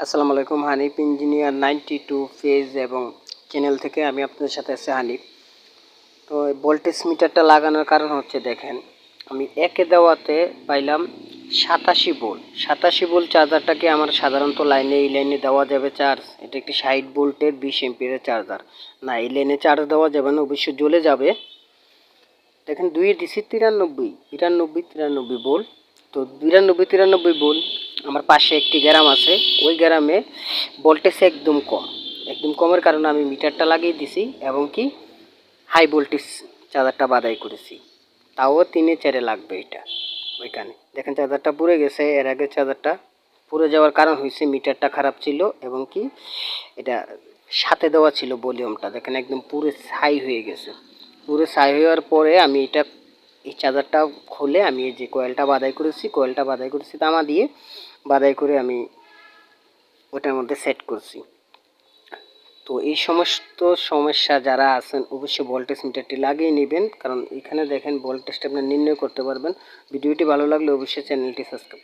আসসালামু আলাইকুম। Hanif engineer 92 page এবং চ্যানেল থেকে আমি আপনাদের সাথে আছি হানিফ। তো ভোল্টেজ মিটারটা লাগানোর কারণ হচ্ছে, দেখেন আমি একে দেওয়াতে পাইলাম 87 ভোল্ট। 87 ভোল্ট চার্জারটাকে আমার সাধারণত এই লাইনে দেওয়া যাবে চার্জ। এটা একটি 60 ভোল্টের 20 এম্পিয়ারের চার্জার। না, এই লাইনে চার্জ দেওয়া যাবে না, অবশ্যই জ্বলে যাবে। দেখেন 2 ডিসি 93 ভোল্ট। তো 93 ভোল্ট। আমার পাশে একটি গ্রাম আছে, ওই গ্রামে ভোল্টেজ একদম কম। একদম কমের কারণে আমি মিটারটা লাগিয়ে দিছি এবং কি হাই ভোল্টেজ চার্জারটা বাদাই করেছি। তাও 3-4 লাগবে এটা। ওইখানে দেখেন চার্জারটা পুড়ে গেছে। এর আগে চার্জারটা পুড়ে যাওয়ার কারণ হয়েছে মিটারটা খারাপ ছিল এবং কি এটা সাথে দেওয়া ছিল ভলিউমটা, দেখেন একদম পুরো হাই হয়ে গেছে। পুরো ছাই হওয়ার পরে আমি এই চার্জারটা খুলে আমি এই যে কয়েলটা বাদাই করেছি তামা দিয়ে বাদাই করে আমি ওটার মধ্যে সেট করছি। তো এই সমস্ত সমস্যা যারা আছেন অবশ্যই ভোল্টেজ মিটারটি লাগিয়ে নেবেন, কারণ এখানে দেখেন ভোল্টেজটা আপনি নির্ণয় করতে পারবেন। ভিডিওটি ভালো লাগলে অবশ্যই চ্যানেলটি সাবস্ক্রাইব করুন।